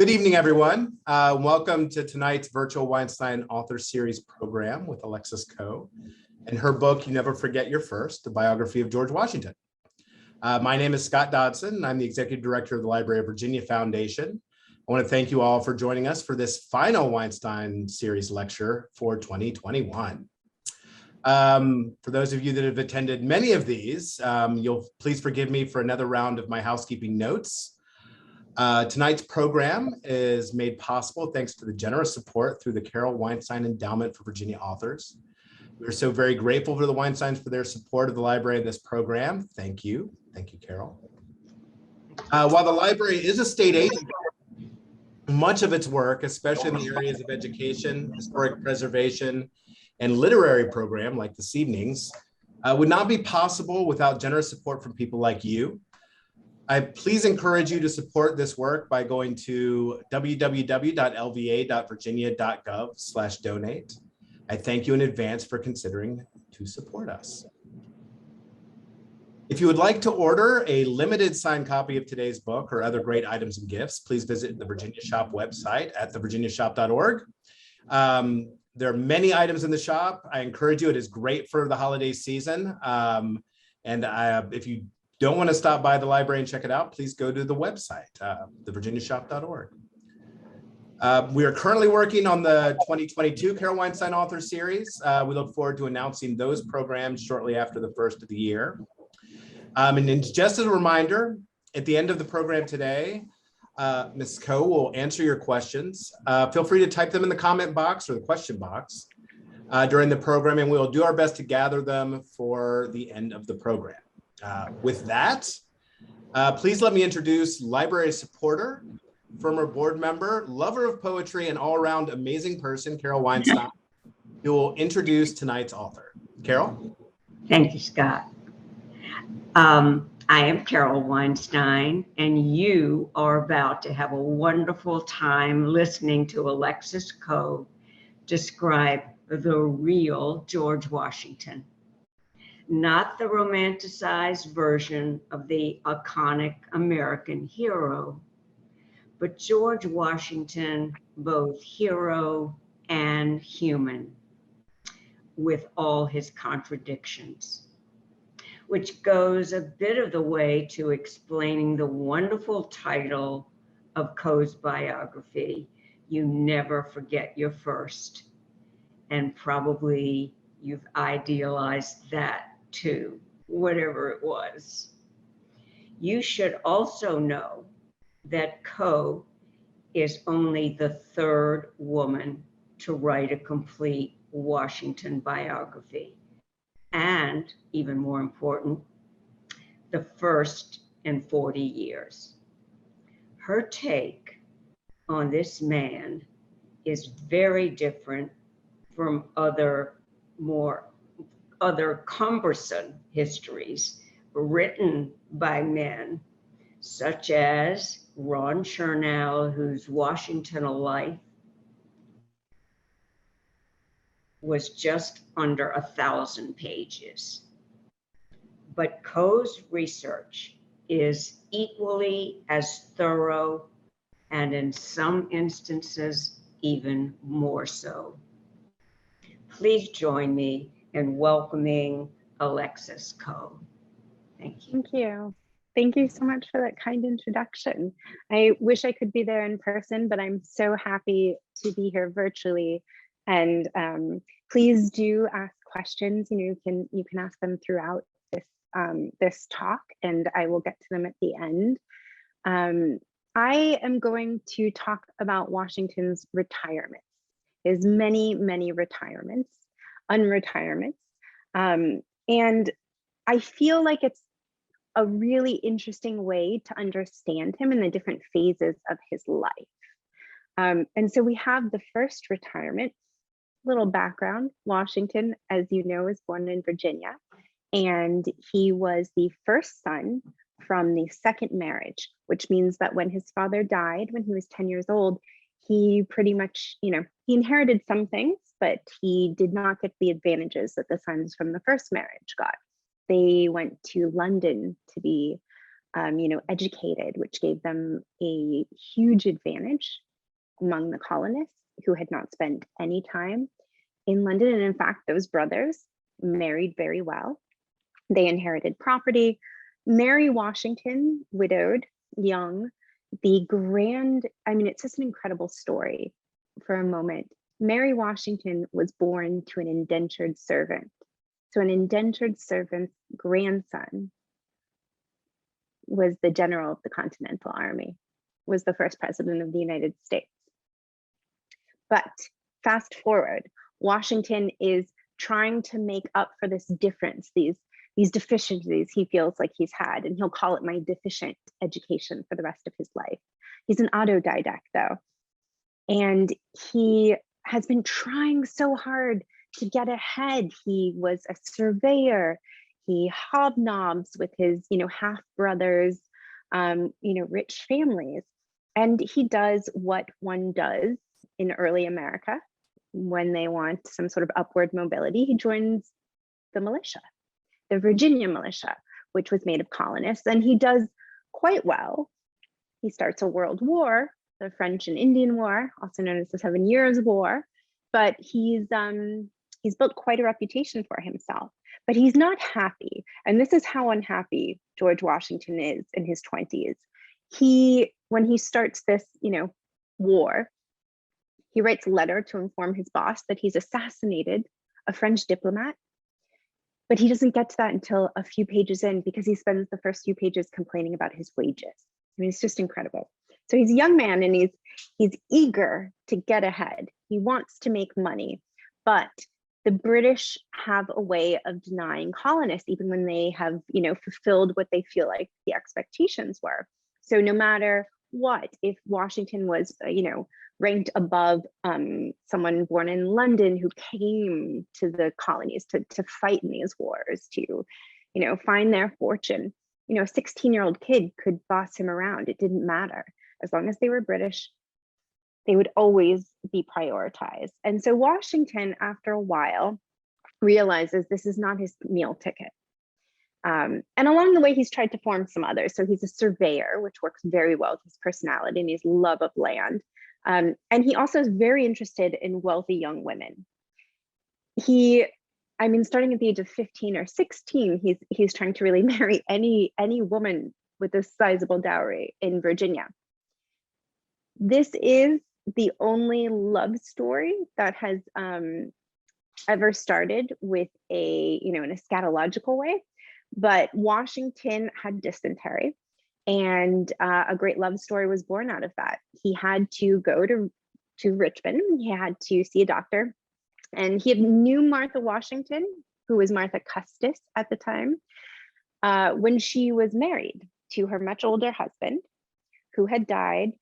Good evening, everyone. Welcome to tonight's virtual Weinstein Author Series program with Alexis Coe and her book, You Never Forget Your First, the Biography of George Washington. My name is Scott Dodson, and I'm the Executive Director of the Library of Virginia Foundation. I want to thank you all for joining us for this final Weinstein Series lecture for 2021. For those of you that have attended many of these, you'll please forgive me for another round of my housekeeping notes. Tonight's program is made possible thanks to the generous support through the Carole Weinstein Endowment for Virginia Authors. We're so very grateful for the Weinsteins for their support of the library in this program. Thank you. Thank you, Carole. While the library is a state agency, much of its work, especially in the areas of education, historic preservation, and literary program like this evening's, would not be possible without generous support from people like you. I please encourage you to support this work by going to www.lva.virginia.gov/donate. I thank you in advance for considering to support us. If you would like to order a limited signed copy of today's book or other great items and gifts, please visit the Virginia Shop website at thevirginiashop.org. There are many items in the shop. I encourage you. It is great for the holiday season. If you don't want to stop by the library and check it out, please go to the website, thevirginiashop.org. We are currently working on the 2022 Carole Weinstein Author Series. We look forward to announcing those programs shortly after the first of the year. And just as a reminder, at the end of the program today, Ms. Coe will answer your questions. Feel free to type them in the comment box or the question box during the program, and we'll do our best to gather them for the end of the program. With that, please let me introduce library supporter, former board member, lover of poetry, and all-around amazing person, Carole Weinstein, who will introduce tonight's author. Carole? Thank you, Scott. I am Carole Weinstein, and you are about to have a wonderful time listening to Alexis Coe describe the real George Washington, not the romanticized version of the iconic American hero, but George Washington, both hero and human, with all his contradictions, which goes a bit of the way to explaining the wonderful title of Coe's biography, You Never Forget Your First. And probably you've idealized that too, whatever it was. You should also know that Coe is only the third woman to write a complete Washington biography. And even more important, the first in 40 years. Her take on this man is very different from other cumbersome histories written by men such as Ron Chernow, whose Washington a Life was just under 1,000 pages. But Coe's research is equally as thorough, and in some instances, even more so. Please join me in welcoming Alexis Coe. Thank you. Thank you. Thank you so much for that kind introduction. I wish I could be there in person, but I'm so happy to be here virtually. And please do ask questions. You can ask them throughout this talk, and I will get to them at the end. I am going to talk about Washington's retirements, his many, many retirements, unretirements, and I feel like it's a really interesting way to understand him in the different phases of his life. And so we have the first retirement. Little background: Washington, as you know, was born in Virginia, and he was the first son from the second marriage, which means that when his father died when he was 10 years old, he pretty much, he inherited some things, but he did not get the advantages that the sons from the first marriage got. They went to London to be educated, which gave them a huge advantage among the colonists who had not spent any time in London. And in fact, those brothers married very well. They inherited property. Mary Washington, widowed, young, it's just an incredible story for a moment. Mary Washington was born to an indentured servant. So an indentured servant's grandson was the general of the Continental Army, was the first president of the United States. But fast forward, Washington is trying to make up for this difference, these deficiencies he feels like he's had, and he'll call it my deficient education for the rest of his life. He's an autodidact though, and he has been trying so hard to get ahead. He was a surveyor. He hobnobs with his, half brothers, rich families, and he does what one does in early America when they want some sort of upward mobility. He joins the militia, the Virginia militia, which was made of colonists, and he does quite well. He starts a world war, the French and Indian War, also known as the 7 Years' War, but he's built quite a reputation for himself. But he's not happy, and this is how unhappy George Washington is in his 20s. When he starts this, war, he writes a letter to inform his boss that he's assassinated a French diplomat, but he doesn't get to that until a few pages in, because he spends the first few pages complaining about his wages. It's just incredible. So he's a young man, and he's eager to get ahead. He wants to make money, but the British have a way of denying colonists, even when they have, fulfilled what they feel like the expectations were. So no matter what, if Washington was, ranked above someone born in London who came to the colonies to fight in these wars, to, find their fortune, a 16-year-old kid could boss him around. It didn't matter. As long as they were British, they would always be prioritized. And so Washington, after a while, realizes this is not his meal ticket. And along the way, he's tried to form some others. So he's a surveyor, which works very well with his personality and his love of land. And he also is very interested in wealthy young women. Starting at the age of 15 or 16, he's trying to really marry any woman with a sizable dowry in Virginia. This is the only love story that has ever started with an eschatological way. But Washington had dysentery, and a great love story was born out of that. He had to go to Richmond. He had to see a doctor, and he knew Martha Washington, who was Martha Custis at the time, when she was married to her much older husband, who had died,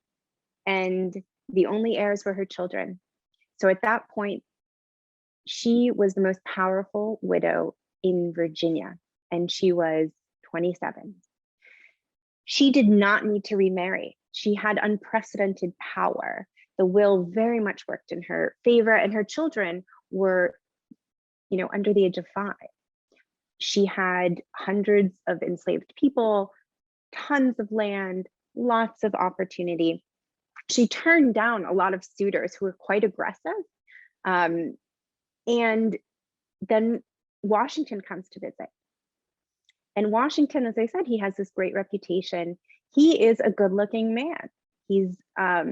and the only heirs were her children. So at that point, she was the most powerful widow in Virginia, and she was 27. She did not need to remarry. She had unprecedented power. The will very much worked in her favor, and her children were, under the age of 5. She had hundreds of enslaved people, tons of land, lots of opportunity. She turned down a lot of suitors who were quite aggressive. And then Washington comes to visit. And Washington, as I said, he has this great reputation. He is a good-looking man. He's, a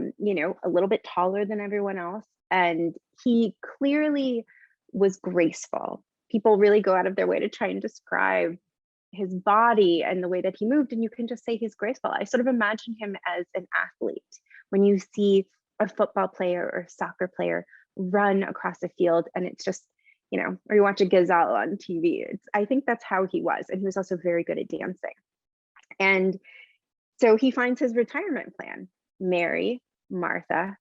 little bit taller than everyone else. And he clearly was graceful. People really go out of their way to try and describe his body and the way that he moved. And you can just say he's graceful. I sort of imagine him as an athlete. When you see a football player or soccer player run across a field, and it's just, or you watch a gazelle on TV, I think that's how he was. And he was also very good at dancing. And so he finds his retirement plan, marry Martha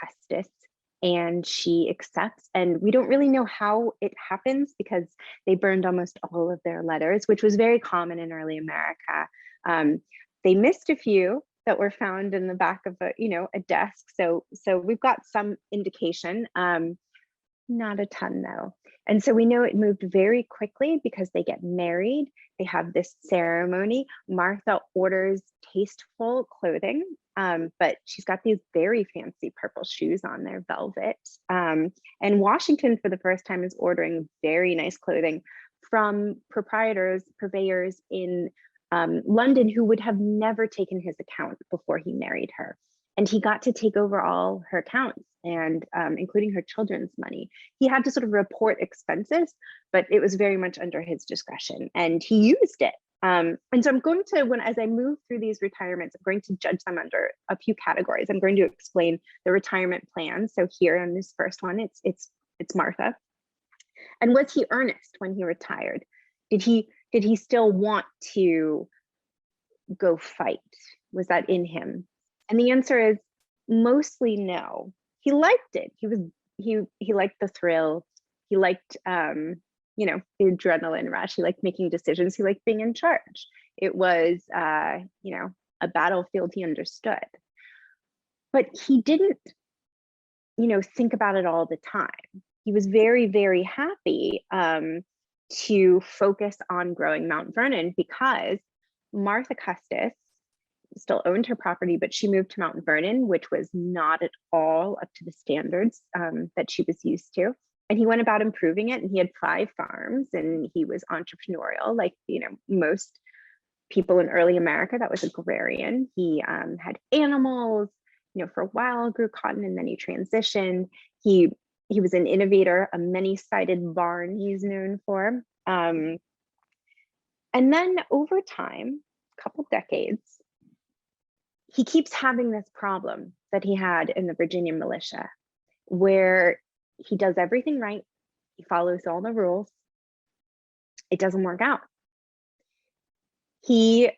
Custis, and she accepts. And we don't really know how it happens, because they burned almost all of their letters, which was very common in early America. They missed a few that were found in the back of a desk. So we've got some indication, not a ton though. And so we know it moved very quickly because they get married. They have this ceremony. Martha orders tasteful clothing, but she's got these very fancy purple shoes on, their velvet. And Washington, for the first time, is ordering very nice clothing from purveyors in London who would have never taken his account before he married her. And he got to take over all her accounts, and including her children's money. He had to sort of report expenses, but it was very much under his discretion, and he used it. And so I'm going to, as I move through these retirements, I'm going to judge them under a few categories. I'm going to explain the retirement plan. So here on this first one, it's Martha. And was he earnest when he retired? Did he still want to go fight? Was that in him? And the answer is mostly no. He liked it. He liked the thrill. He liked the adrenaline rush. He liked making decisions. He liked being in charge. It was a battlefield he understood. But he didn't think about it all the time. He was very, very happy to focus on growing Mount Vernon because Martha Custis still owned her property, but she moved to Mount Vernon, which was not at all up to the standards that she was used to. And he went about improving it, and he had 5 farms, and he was entrepreneurial, like most people in early America. That was agrarian. He had animals, for a while grew cotton, and then he transitioned. He was an innovator, a many-sided barn he's known for. And then over time, a couple decades, he keeps having this problem that he had in the Virginia militia, where he does everything right. He follows all the rules. It doesn't work out. He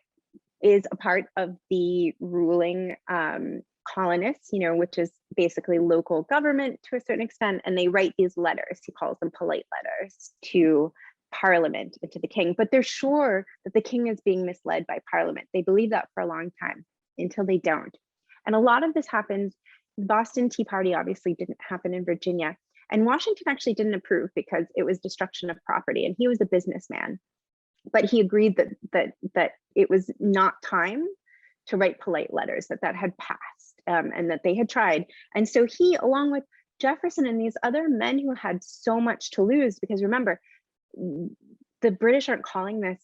is a part of the ruling colonists, which is basically local government to a certain extent, and they write these letters. He calls them polite letters to Parliament and to the king, but they're sure that the king is being misled by Parliament. They believe that for a long time until they don't. And a lot of this happens. The Boston Tea Party obviously didn't happen in Virginia, and Washington actually didn't approve because it was destruction of property, and he was a businessman. But he agreed that it was not time to write polite letters, that had passed, and that they had tried. And so he, along with Jefferson and these other men who had so much to lose, because remember, the British aren't calling this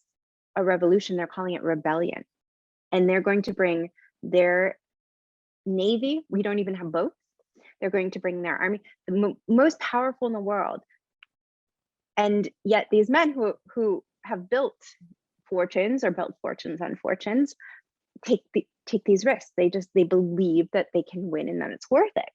a revolution, they're calling it rebellion. And they're going to bring their navy. We don't even have boats. They're going to bring their army, the most powerful in the world. And yet these men who have built fortunes or built fortunes on fortunes take these risks. They believe that they can win and that it's worth it.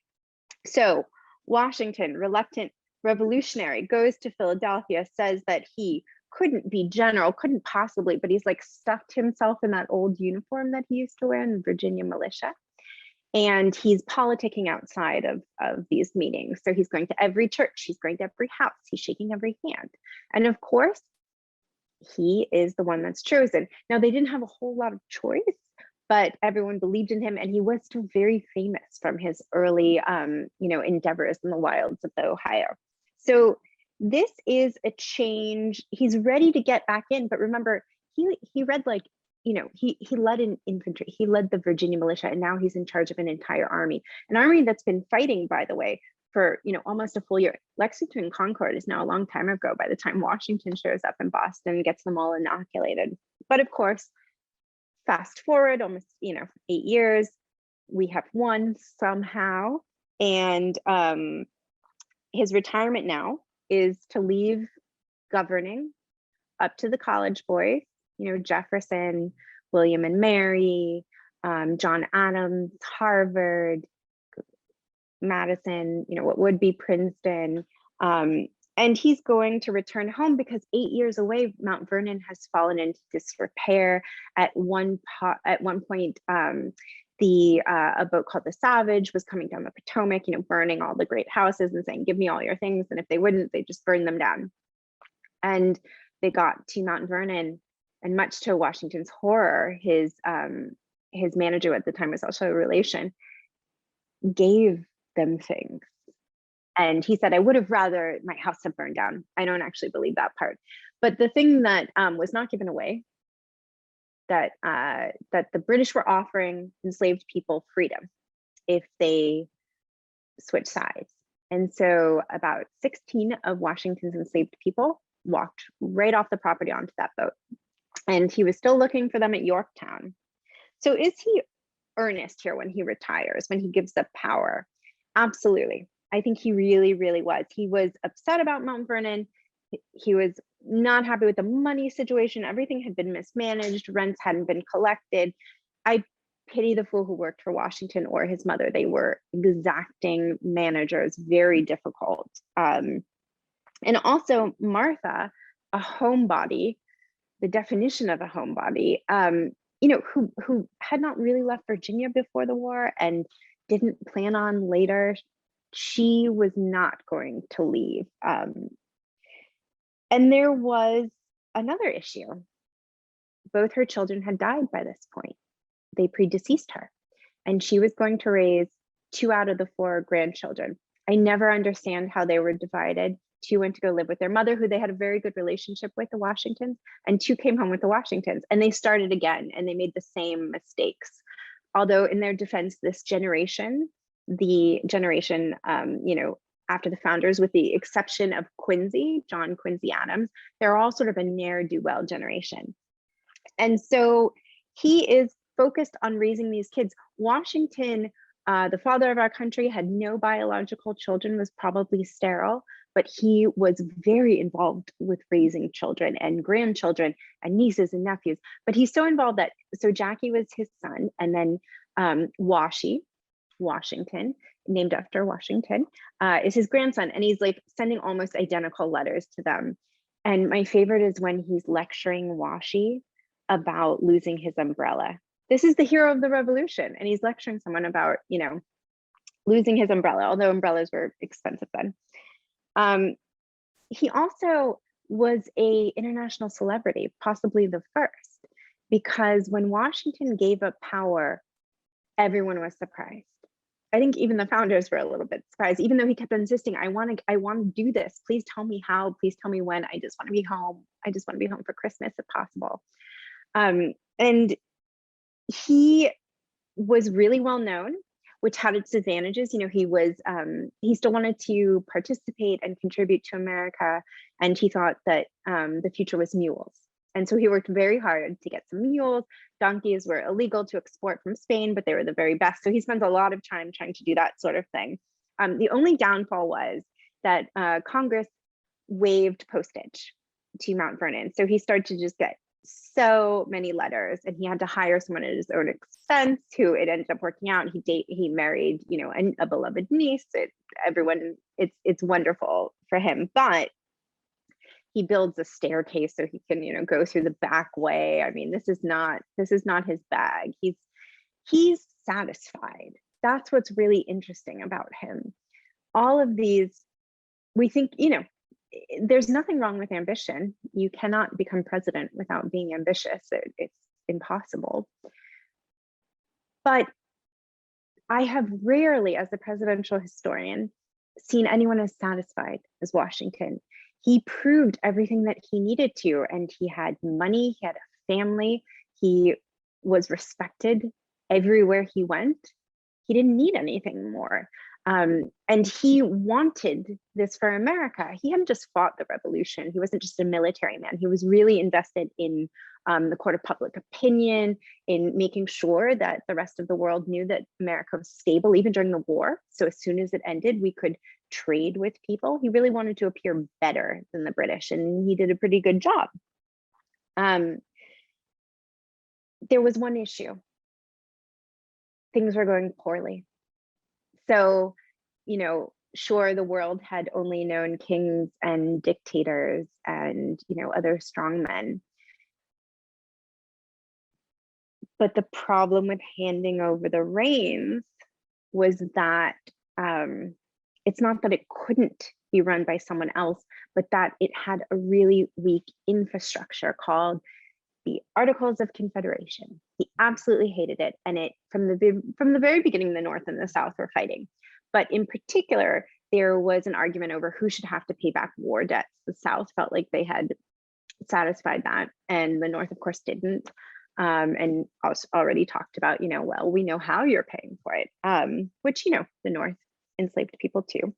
So Washington, reluctant revolutionary, goes to Philadelphia, says that he couldn't be general, couldn't possibly, but he's like stuffed himself in that old uniform that he used to wear in the Virginia militia. And he's politicking outside of these meetings. So he's going to every church, he's going to every house, he's shaking every hand. And of course, he is the one that's chosen. Now, they didn't have a whole lot of choice, but everyone believed in him, and he was still very famous from his early endeavors in the wilds of the Ohio. So this is a change. He's ready to get back in, but remember, he read he led an infantry, he led the Virginia militia, and now he's in charge of an entire army, an army that's been fighting, by the way, for almost a full year. Lexington and Concord is now a long time ago by the time Washington shows up in Boston and gets them all inoculated. But of course, fast forward almost 8 years, we have won somehow, and his retirement now is to leave governing up to the college boys, Jefferson, William and Mary, John Adams, Harvard, Madison, what would be Princeton. And he's going to return home because 8 years away, Mount Vernon has fallen into disrepair. At one point, a boat called the Savage was coming down the Potomac, burning all the great houses and saying, "Give me all your things." And if they wouldn't, they just burned them down. And they got to Mount Vernon, and much to Washington's horror, his manager at the time was also a relation, gave them things. And he said, I would have rather my house have burned down. I don't actually believe that part. But the thing that was not given away, that the British were offering enslaved people freedom if they switch sides. And so about 16 of Washington's enslaved people walked right off the property onto that boat. And he was still looking for them at Yorktown. So is he earnest here when he retires, when he gives up power? Absolutely. I think he really, really was. He was upset about Mount Vernon. He was not happy with the money situation. Everything had been mismanaged. Rents hadn't been collected. I pity the fool who worked for Washington or his mother. They were exacting managers, very difficult. And also Martha, a homebody, the definition of a homebody, you know, who had not really left Virginia before the war and didn't plan on later. She was not going to leave. And there was another issue. Both her children had died by this point. They predeceased her, and she was going to raise 2 out of the 4 grandchildren. I never understand how they were divided. 2 went to go live with their mother, who they had a very good relationship with, the Washingtons, and 2 came home with the Washingtons, and they started again, and they made the same mistakes. Although in their defense, this generation, the generation, you know, after the founders, with the exception of Quincy, John Quincy Adams, they're all sort of a ne'er-do-well generation. And so he is focused on raising these kids. Washington, the father of our country, had no biological children, was probably sterile, but he was very involved with raising children and grandchildren and nieces and nephews. But he's so involved that, so Jackie was his son, and then Washington, named after Washington, is his grandson, and he's like sending almost identical letters to them. And my favorite is when he's lecturing Washi about losing his umbrella. This is the hero of the revolution, and he's lecturing someone about, you know, losing his umbrella, although umbrellas were expensive then. He also was an international celebrity, possibly the first, because when Washington gave up power, everyone was surprised. I think even the founders were a little bit surprised, even though he kept insisting, I want to do this. Please tell me how, please tell me when. I just want to be home. I just want to be home for Christmas if possible. And he was really well known, which had its advantages. You know, he still wanted to participate and contribute to America. And he thought that the future was mules. And so he worked very hard to get some mules. Donkeys were illegal to export from Spain, but they were the very best. So he spent a lot of time trying to do that sort of thing. The only downfall was that Congress waived postage to Mount Vernon. So he started to just get so many letters, and he had to hire someone at his own expense, who it ended up working out. He married, you know, a beloved niece. It's wonderful for him, but he builds a staircase so he can, you know, go through the back way. I mean, this is not his bag. He's satisfied. That's what's really interesting about him. All of these, we think, you know, there's nothing wrong with ambition. You cannot become president without being ambitious. It's impossible. But I have rarely, as a presidential historian, seen anyone as satisfied as Washington. He proved everything that he needed to, and he had money, he had a family, he was respected everywhere he went. He didn't need anything more. And he wanted this for America. He hadn't just fought the revolution. He wasn't just a military man. He was really invested in the court of public opinion, in making sure that the rest of the world knew that America was stable, even during the war. So as soon as it ended, we could trade with people. He really wanted to appear better than the British, and he did a pretty good job. There was one issue. Things were going poorly. So, you know, sure, the world had only known kings and dictators and, you know, other strongmen. But the problem with handing over the reins was that it's not that it couldn't be run by someone else, but that it had a really weak infrastructure called the Articles of Confederation. He absolutely hated it, and it from the very beginning, the North and the South were fighting. But in particular, there was an argument over who should have to pay back war debts. The South felt like they had satisfied that, and the North, of course, didn't. And also already talked about, well, we know how you're paying for it, which, the North enslaved people too.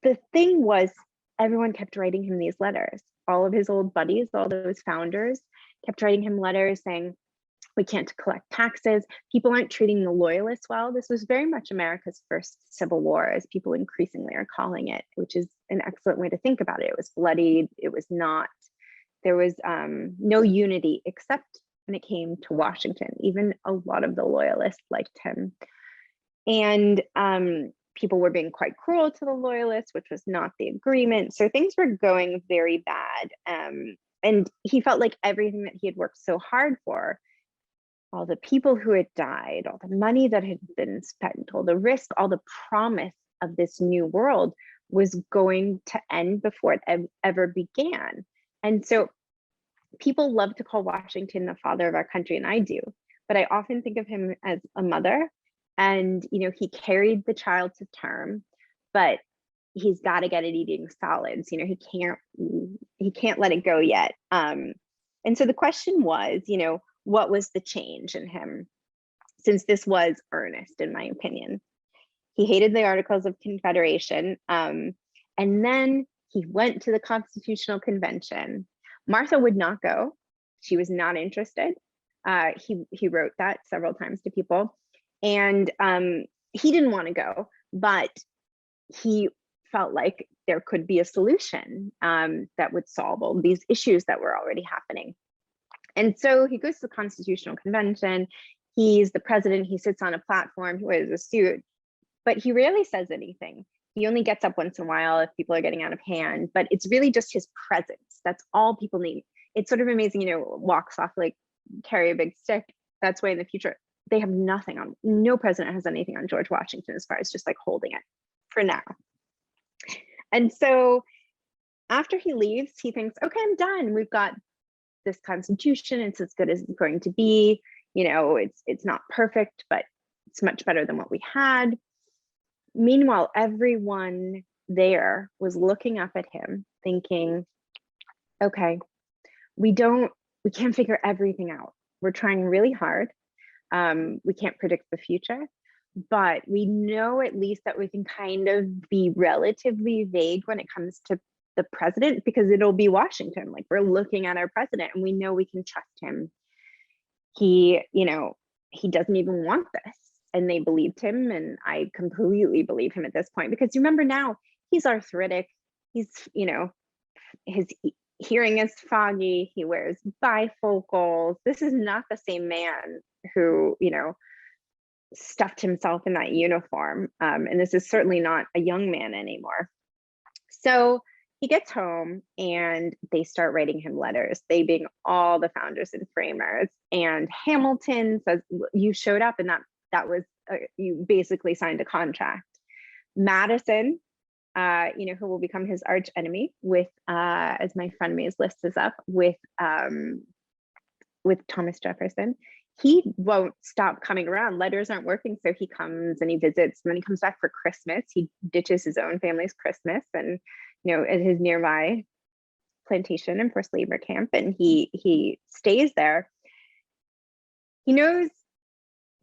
The thing was, everyone kept writing him these letters. All of his old buddies, all those founders, kept writing him letters saying, we can't collect taxes. People aren't treating the loyalists well. This was very much America's first civil war, as people increasingly are calling it, which is an excellent way to think about it. It was bloodied. It was not, there was no unity except when it came to Washington. Even a lot of the loyalists liked him. And people were being quite cruel to the loyalists, which was not the agreement. So things were going very bad. And he felt like everything that he had worked so hard for, all the people who had died, all the money that had been spent, all the risk, all the promise of this new world was going to end before it ever began. And so people love to call Washington the father of our country, and I do, but I often think of him as a mother. And, he carried the child to term, but he's got to get it eating solids. He can't let it go yet. And so the question was, what was the change in him? Since this was earnest, in my opinion. He hated the Articles of Confederation. And then he went to the Constitutional Convention. Martha would not go. She was not interested. He wrote that several times to people. And he didn't want to go, but he felt like there could be a solution that would solve all these issues that were already happening. And so he goes to the Constitutional Convention. He's the president. He sits on a platform. He wears a suit, but he rarely says anything. He only gets up once in a while if people are getting out of hand, but it's really just his presence. That's all people need. It's sort of amazing, walk softly, carry a big stick. That's why in the future, they have nothing on, no president has anything on George Washington as far as just like holding it for now. And so after he leaves, he thinks, okay, I'm done. We've got this Constitution. It's as good as it's going to be. It's not perfect, but it's much better than what we had. Meanwhile, everyone there was looking up at him thinking, okay, we can't figure everything out. We're trying really hard. We can't predict the future, but we know at least that we can kind of be relatively vague when it comes to the president, because it'll be Washington. Like, we're looking at our president and we know we can trust him. He doesn't even want this. And they believed him. And I completely believe him at this point, because you remember now he's arthritic. He's, his hearing is foggy. He wears bifocals. This is not the same man who, stuffed himself in that uniform. And this is certainly not a young man anymore. So he gets home and they start writing him letters, they being all the founders and framers. And Hamilton says, you showed up, and that was, you basically signed a contract. Madison, who will become his arch enemy with, as my friend May's list is up, with Thomas Jefferson. He won't stop coming around. Letters aren't working, so he comes and he visits. And then he comes back for Christmas. He ditches his own family's Christmas and, at his nearby plantation and forced labor camp, and he stays there. He knows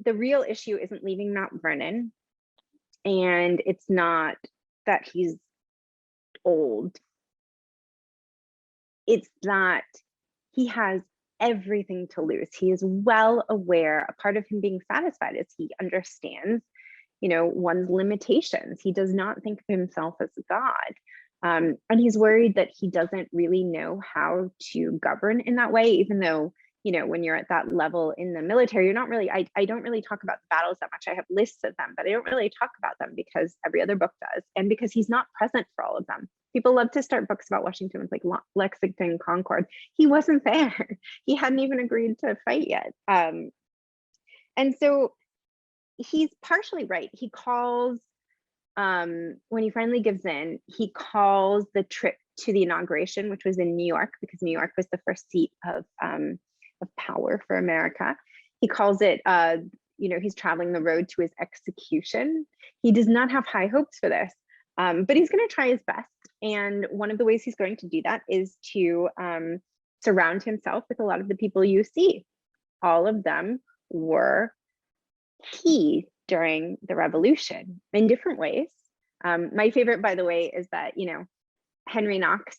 the real issue isn't leaving Mount Vernon, and it's not that he's old. It's that he has everything to lose. He is well aware. A part of him being satisfied is he understands, one's limitations. He does not think of himself as a god. And he's worried that he doesn't really know how to govern in that way, even though, when you're at that level in the military, you're not really, I don't really talk about the battles that much. I have lists of them, but I don't really talk about them because every other book does. And because he's not present for all of them. People love to start books about Washington with like Lexington, Concord. He wasn't there. He hadn't even agreed to fight yet. And so he's partially right. He calls, when he finally gives in, he calls the trip to the inauguration, which was in New York, because New York was the first seat of power for America. He calls it, he's traveling the road to his execution. he does not have high hopes for this, but he's going to try his best. And one of the ways he's going to do that is to surround himself with a lot of the people you see. All of them were key during the revolution in different ways. My favorite, by the way, is that, Henry Knox,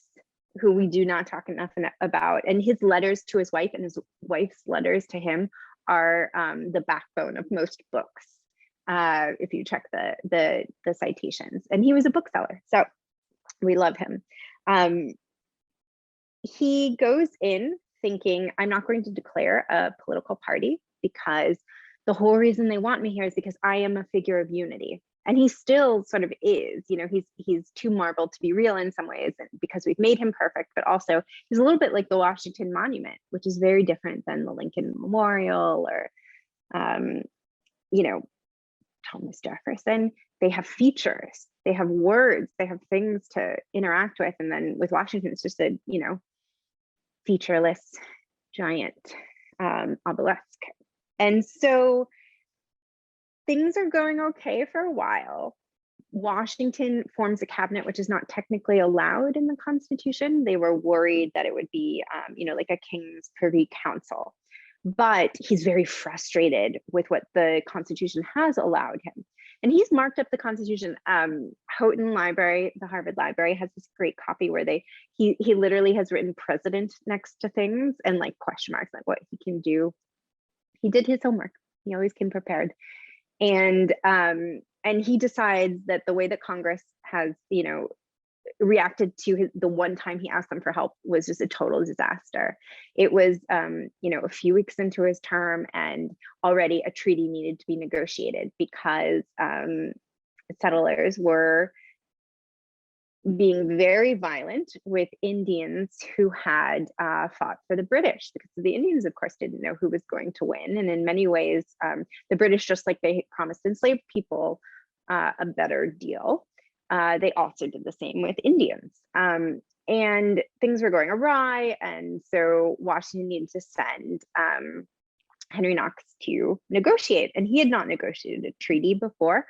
who we do not talk enough about, and his letters to his wife and his wife's letters to him are the backbone of most books. If you check the citations, and he was a bookseller, so we love him. He goes in thinking, I'm not going to declare a political party because the whole reason they want me here is because I am a figure of unity. And he still sort of is, he's too marble to be real in some ways, and because we've made him perfect, but also he's a little bit like the Washington Monument, which is very different than the Lincoln Memorial or, Thomas Jefferson. They have features, they have words, they have things to interact with. And then with Washington, it's just a, featureless giant obelisk. And so things are going okay for a while. Washington forms a cabinet, which is not technically allowed in the Constitution. They were worried that it would be, like a king's privy council. But he's very frustrated with what the Constitution has allowed him. And he's marked up the Constitution. Houghton Library, the Harvard Library, has this great copy where he literally has written president next to things and like question marks, like what he can do. He did his homework. He always came prepared. And he decides that the way that Congress has, reacted to the one time he asked them for help was just a total disaster. It was, a few weeks into his term, and already a treaty needed to be negotiated because settlers were being very violent with Indians who had fought for the British, because the Indians, of course, didn't know who was going to win. And in many ways, the British, just like they promised enslaved people a better deal, they also did the same with Indians. And things were going awry. And so Washington needed to send Henry Knox to negotiate. And he had not negotiated a treaty before.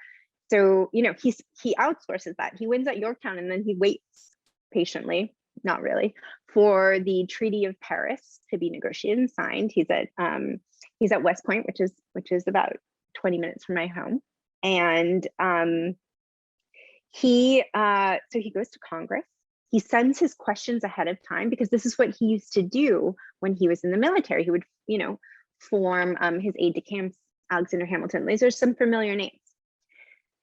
So, he outsources that. He wins at Yorktown, and then he waits patiently, not really, for the Treaty of Paris to be negotiated and signed. He's at West Point, which is about 20 minutes from my home. And he goes to Congress. He sends his questions ahead of time, because this is what he used to do when he was in the military. He would, form his aide-de-camps, Alexander Hamilton. These are some familiar names.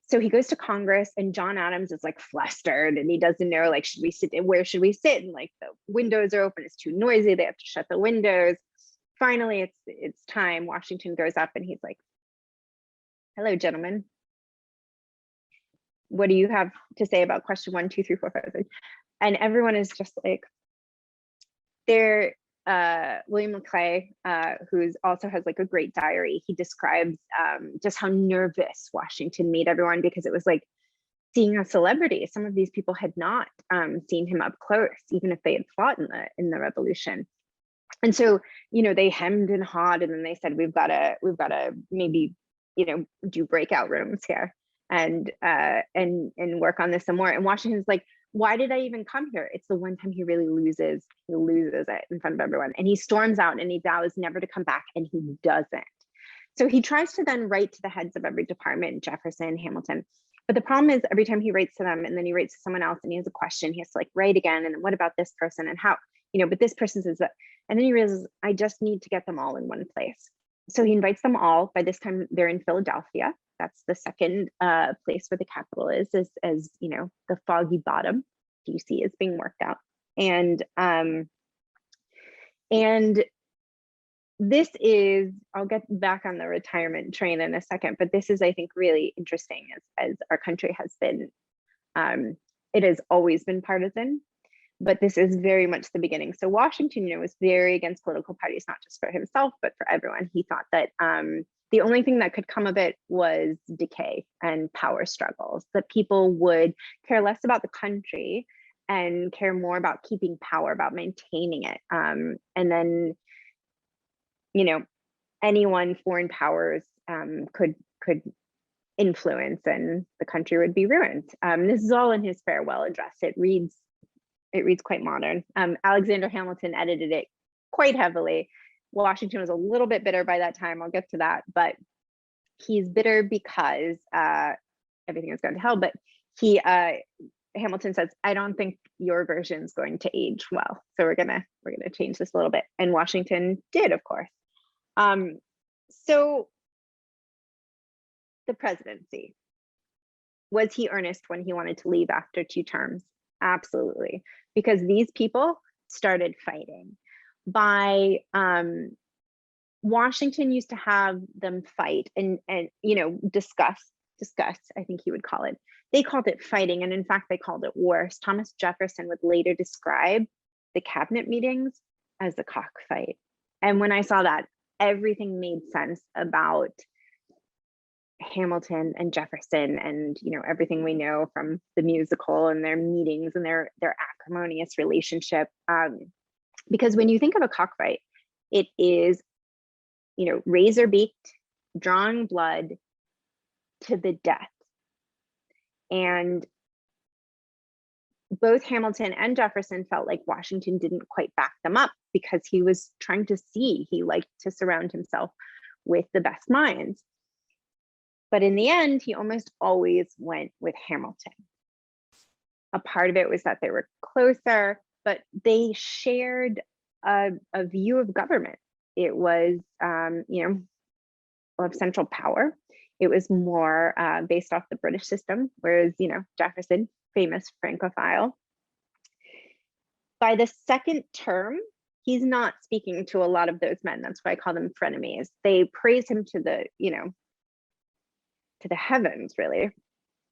So he goes to Congress, and John Adams is like flustered, and he doesn't know, like, should we sit? Where should we sit? And like the windows are open, it's too noisy. They have to shut the windows. Finally, it's time. Washington goes up, and he's like, "Hello, gentlemen. What do you have to say about question 1, 2, 3, 4, 5, 6?" And everyone is just like, they're William McClay, who also has like a great diary. He describes just how nervous Washington made everyone, because it was like seeing a celebrity. Some of these people had not seen him up close, even if they had fought in the Revolution. And so, they hemmed and hawed, and then they said, we've got to maybe, do breakout rooms here and work on this some more. And Washington's like, why did I even come here? It's the one time he really loses. He loses it in front of everyone. And he storms out, and he vows never to come back, and he doesn't. So he tries to then write to the heads of every department, Jefferson, Hamilton. But the problem is, every time he writes to them, and then he writes to someone else, and he has a question, he has to like write again. And what about this person, and how, but this person says that. And then he realizes, I just need to get them all in one place. So he invites them all. By this time, they're in Philadelphia. That's the second place where the capital is, as the Foggy Bottom, DC, is being worked out. And this is, I'll get back on the retirement train in a second, but this is, I think, really interesting as our country has been, it has always been partisan, but this is very much the beginning. So Washington, was very against political parties, not just for himself, but for everyone. He thought that the only thing that could come of it was decay and power struggles, that people would care less about the country and care more about keeping power, about maintaining it. And then, anyone, foreign powers could influence, and the country would be ruined. This is all in his farewell address. It reads quite modern. Alexander Hamilton edited it quite heavily. Washington was a little bit bitter by that time. I'll get to that, but he's bitter because everything has gone to hell. But Hamilton says, "I don't think your version is going to age well, so we're gonna change this a little bit." And Washington did, of course. So the presidency, was he earnest when he wanted to leave after 2 terms? Absolutely, because these people started fighting. By Washington used to have them fight and discuss, I think he would call it. They called it fighting, and in fact they called it worse. Thomas Jefferson would later describe the cabinet meetings as the cockfight. And when I saw that, everything made sense about Hamilton and Jefferson, and everything we know from the musical and their meetings and their acrimonious relationship. Because when you think of a cockfight, it is, razor beaked, drawing blood to the death. And both Hamilton and Jefferson felt like Washington didn't quite back them up, because he was trying to see, he liked to surround himself with the best minds. But in the end, he almost always went with Hamilton. A part of it was that they were closer, but they shared a view of government. It was, of central power. It was more based off the British system, whereas, Jefferson, famous Francophile. By the second term, he's not speaking to a lot of those men. That's why I call them frenemies. They praise him to the, to the heavens, really,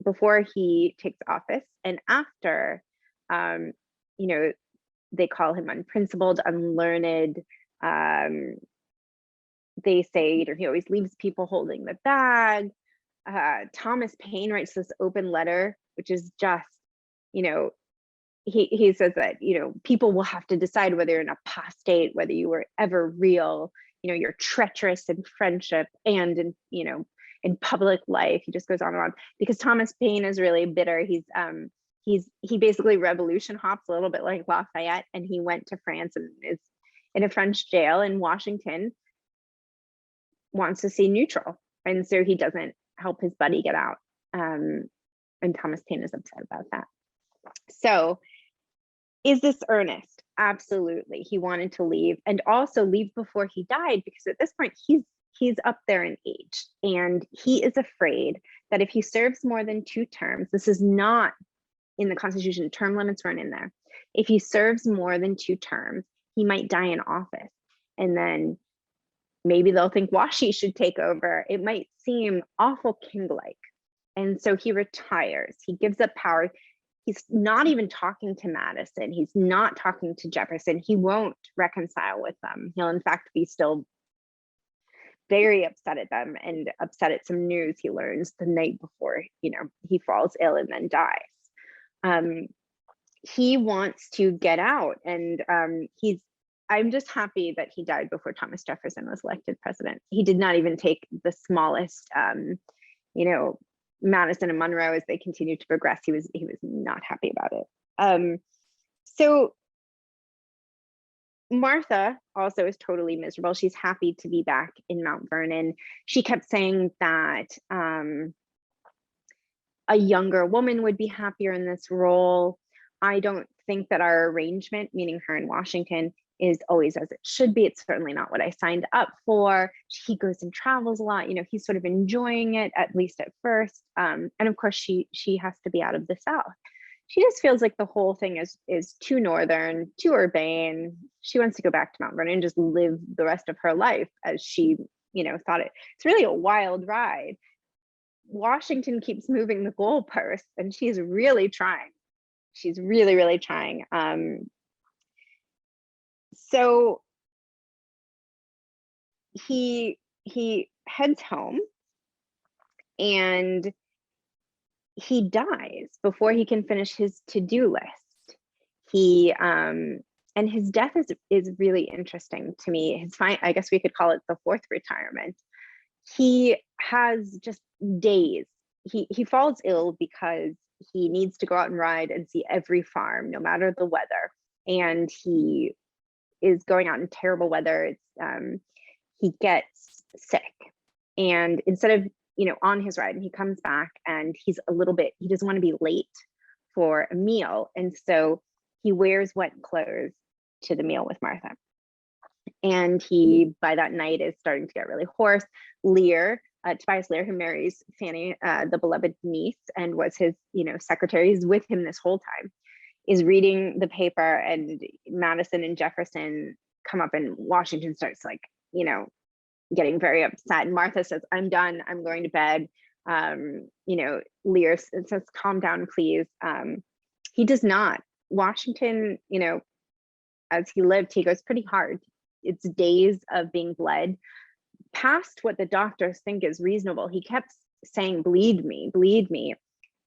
before he takes office. And after, they call him unprincipled, unlearned. They say, he always leaves people holding the bag. Thomas Paine writes this open letter, which is just, he says that, people will have to decide whether you're an apostate, whether you were ever real, you're treacherous in friendship and in, in public life. He just goes on and on, because Thomas Paine is really bitter. He basically revolution hops a little bit like Lafayette, and he went to France and is in a French jail, and Washington wants to see neutral. And so he doesn't help his buddy get out. And Thomas Paine is upset about that. So is this earnest? Absolutely. He wanted to leave, and also leave before he died, because at this point he's up there in age, and he is afraid that if he serves more than 2 terms, this is not in the Constitution, term limits weren't in there. If he serves more than 2 terms, he might die in office, and then maybe they'll think Washi should take over. It might seem awful king-like. And so he retires, he gives up power. He's not even talking to Madison. He's not talking to Jefferson. He won't reconcile with them. He'll in fact be still very upset at them, and upset at some news he learns the night before, he falls ill and then dies. He wants to get out, and I'm just happy that he died before Thomas Jefferson was elected president. He did not even take the smallest, Madison and Monroe, as they continued to progress, he was not happy about it. So Martha also is totally miserable. She's happy to be back in Mount Vernon. She kept saying that a younger woman would be happier in this role. I don't think that our arrangement, meaning her in Washington, is always as it should be. It's certainly not what I signed up for. He goes and travels a lot. He's sort of enjoying it, at least at first. And of course, she has to be out of the South. She just feels like the whole thing is too northern, too urbane. She wants to go back to Mount Vernon and just live the rest of her life as she, thought it. It's really a wild ride. Washington keeps moving the goalposts, and she's really trying. She's really, really trying. So he heads home, and he dies before he can finish his to-do list. And his death is really interesting to me. I guess we could call it the 4th retirement. he has just days. He falls ill because he needs to go out and ride and see every farm, no matter the weather. And he is going out in terrible weather. He gets sick. And instead of, on his ride, and he comes back and he doesn't want to be late for a meal. And so he wears wet clothes to the meal with Martha. And he, by that night, is starting to get really hoarse. Tobias Lear, who marries Fanny, the beloved niece, and was his, secretary, is with him this whole time, is reading the paper, and Madison and Jefferson come up, and Washington starts getting very upset. And Martha says, "I'm done. I'm going to bed." Lear says, "Calm down, please." He does not. Washington, as he lived, he goes pretty hard. It's days of being bled past what the doctors think is reasonable. He kept saying, "Bleed me, bleed me."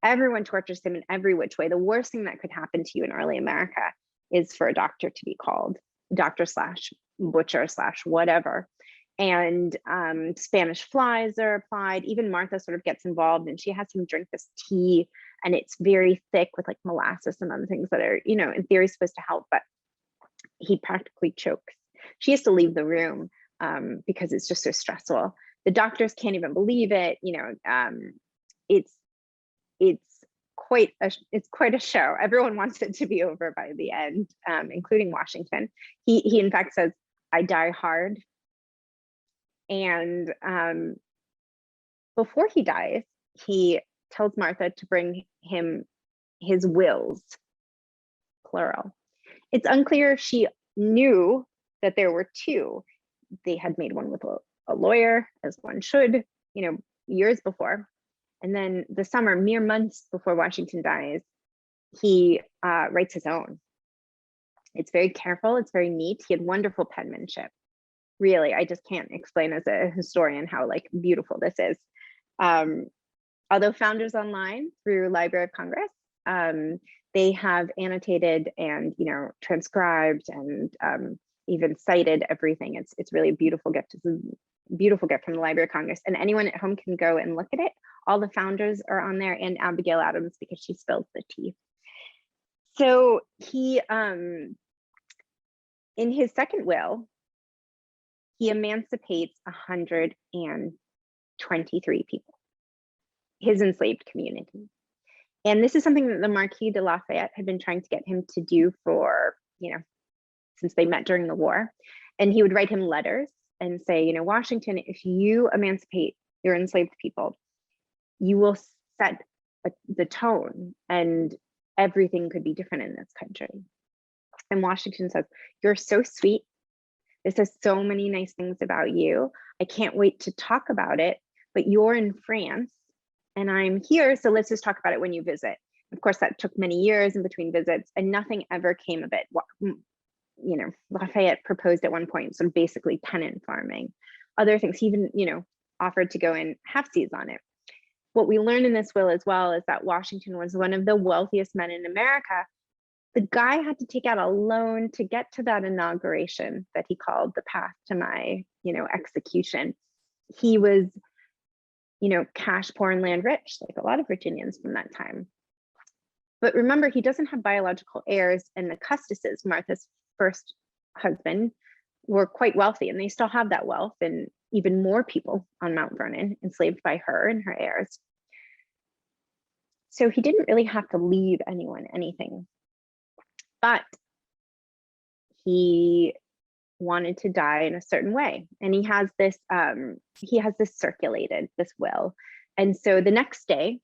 Everyone tortures him in every which way. The worst thing that could happen to you in early America is for a doctor to be called, doctor / butcher / whatever. And Spanish flies are applied. Even Martha sort of gets involved, and she has him drink this tea, and it's very thick with like molasses and other things that are, in theory supposed to help, but he practically chokes. She has to leave the room because it's just so stressful. The doctors can't even believe it. It's quite a show. Everyone wants it to be over by the end, including Washington. He in fact says, "I die hard." And before he dies, he tells Martha to bring him his wills, plural. It's unclear if she knew that there were two. They had made one with a lawyer, as one should, years before. And then the summer, mere months before Washington dies, he writes his own. It's very careful. It's very neat. He had wonderful penmanship. Really, I just can't explain as a historian how beautiful this is. Although Founders Online through Library of Congress, they have annotated and transcribed and even cited everything. It's really a beautiful gift. It's a beautiful gift from the Library of Congress, and anyone at home can go and look at it. All the founders are on there, and Abigail Adams, because she spilled the tea. So he, in his second will, he emancipates 123 people, his enslaved community. And this is something that the Marquis de Lafayette had been trying to get him to do for, since they met during the war. And he would write him letters and say, "Washington, if you emancipate your enslaved people, you will set the tone, and everything could be different in this country." And Washington says, "You're so sweet. This says so many nice things about you. I can't wait to talk about it, but you're in France and I'm here, so let's just talk about it when you visit." Of course, that took many years in between visits, and nothing ever came of it. Lafayette proposed at one point sort of basically tenant farming. Other things, he even, offered to go and have seeds on it. What we learn in this will as well is that Washington was one of the wealthiest men in America. The guy had to take out a loan to get to that inauguration that he called the path to my, execution. He was, cash poor and land rich, like a lot of Virginians from that time. But remember, he doesn't have biological heirs, and the Custis's, Martha's first husband, were quite wealthy, and they still have that wealth, and even more people on Mount Vernon enslaved by her and her heirs. So he didn't really have to leave anyone anything. But he wanted to die in a certain way, and he has this circulated, this will. And so the next day,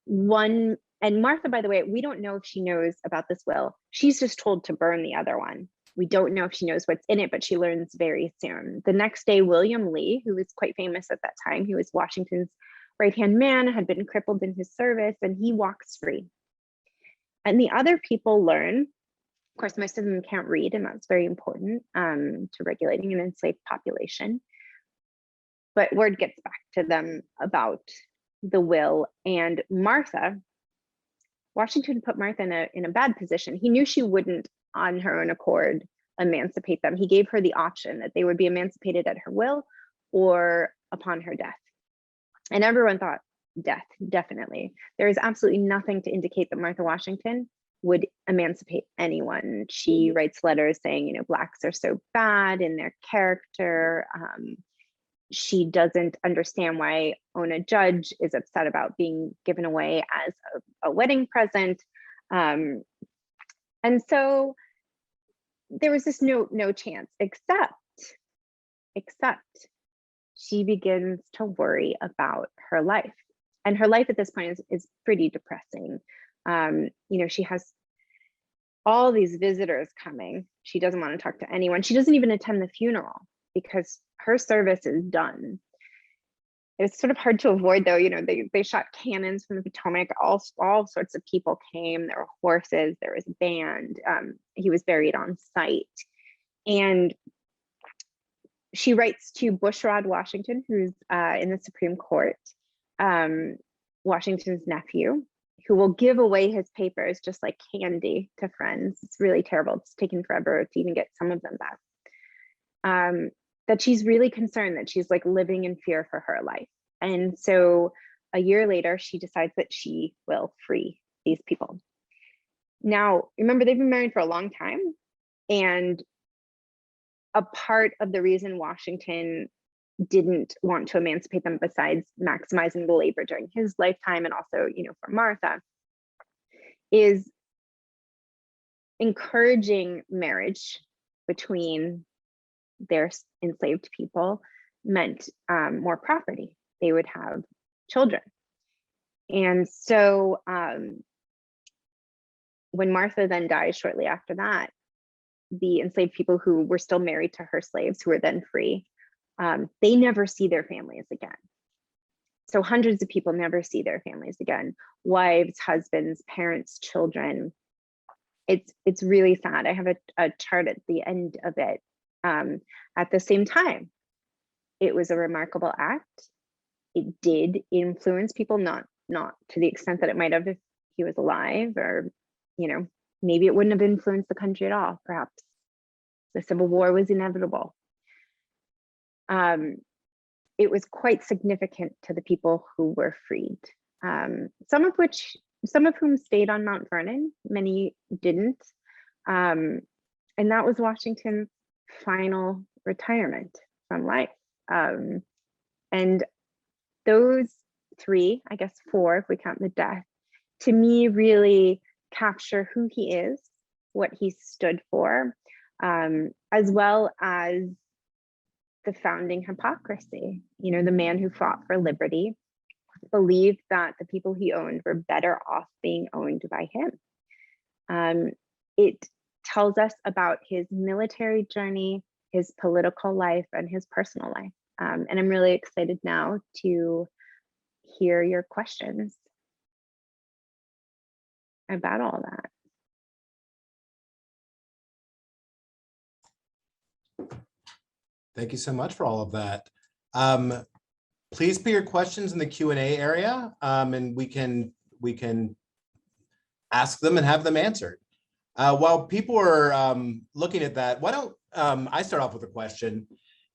and Martha, by the way, we don't know if she knows about this will. She's just told to burn the other one. We don't know if she knows what's in it, but she learns very soon. The next day, William Lee, who was quite famous at that time, he was Washington's right-hand man, had been crippled in his service, and he walks free. And the other people learn. Of course, most of them can't read, and that's very important to regulating an enslaved population. But word gets back to them about the will, and Martha. Washington put Martha in a bad position. He knew she wouldn't, on her own accord, emancipate them. He gave her the option that they would be emancipated at her will, or upon her death. And everyone thought death, definitely. There is absolutely nothing to indicate that Martha Washington would emancipate anyone. She writes letters saying, Blacks are so bad in their character. She doesn't understand why Ona Judge is upset about being given away as a wedding present. And so there was just no chance, except she begins to worry about her life. And her life at this point is pretty depressing. She has all these visitors coming. She doesn't want to talk to anyone. She doesn't even attend the funeral because her service is done. It's sort of hard to avoid, though. They shot cannons from the Potomac. All sorts of people came. There were horses. There was a band. He was buried on site. And she writes to Bushrod Washington, who's in the Supreme Court, Washington's nephew, who will give away his papers just like candy to friends. It's really terrible. It's taken forever to even get some of them back. That she's really concerned, that she's like living in fear for her life. And so a year later, she decides that she will free these people. Now, remember, they've been married for a long time. And a part of the reason Washington didn't want to emancipate them, besides maximizing the labor during his lifetime and also, for Martha, is encouraging marriage between their enslaved people meant more property. They would have children. And so when Martha then dies shortly after that, the enslaved people who were still married to her slaves, who were then free, they never see their families again. So hundreds of people never see their families again. Wives, husbands, parents, children. It's really sad. I have a chart at the end of it. At the same time, it was a remarkable act. It did influence people, not to the extent that it might have if he was alive, or, maybe it wouldn't have influenced the country at all. Perhaps the Civil War was inevitable. It was quite significant to the people who were freed, some of whom stayed on Mount Vernon, many didn't. And that was Washington's final retirement from life. And those three, I guess four, if we count the death, to me really capture who he is, what he stood for, as well as the founding hypocrisy. The man who fought for liberty believed that the people he owned were better off being owned by him. It tells us about his military journey, his political life, and his personal life. And I'm really excited now to hear your questions about all that. Thank you so much for all of that. Please put your questions in the Q&A area, and we can ask them and have them answered. While people are looking at that, why don't I start off with a question?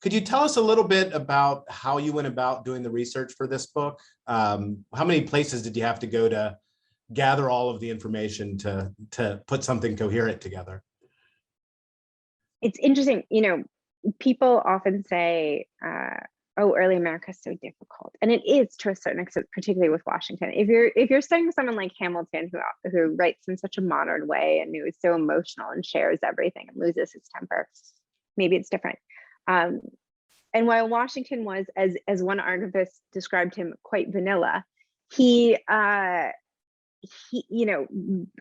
Could you tell us a little bit about how you went about doing the research for this book? How many places did you have to go to gather all of the information to put something coherent together? It's interesting, people often say, oh, early America is so difficult. And it is, to a certain extent, particularly with Washington. If you're studying someone like Hamilton, who writes in such a modern way and who is so emotional and shares everything and loses his temper, maybe it's different. And while Washington was, as one archivist described him, quite vanilla, he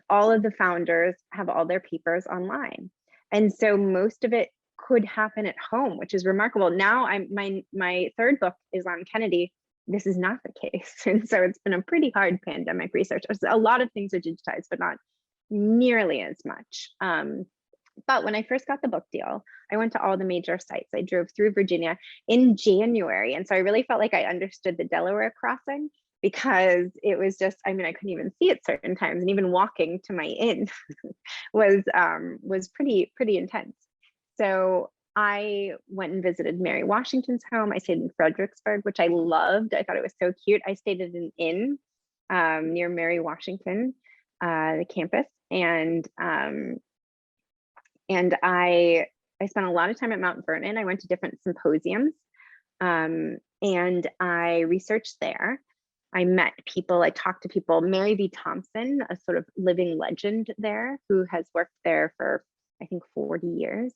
all of the founders have all their papers online. And so most of it could happen at home, which is remarkable. Now my third book is on Kennedy. This is not the case. And so it's been a pretty hard pandemic research. A lot of things are digitized, but not nearly as much. But when I first got the book deal, I went to all the major sites. I drove through Virginia in January. And so I really felt like I understood the Delaware crossing, because it was just, I couldn't even see at certain times. And even walking to my inn was pretty intense. So I went and visited Mary Washington's home. I stayed in Fredericksburg, which I loved. I thought it was so cute. I stayed at an inn near Mary Washington, the campus, and I spent a lot of time at Mount Vernon. I went to different symposiums, and I researched there. I met people, I talked to people. Mary V. Thompson, a sort of living legend there, who has worked there for, I think, 40 years,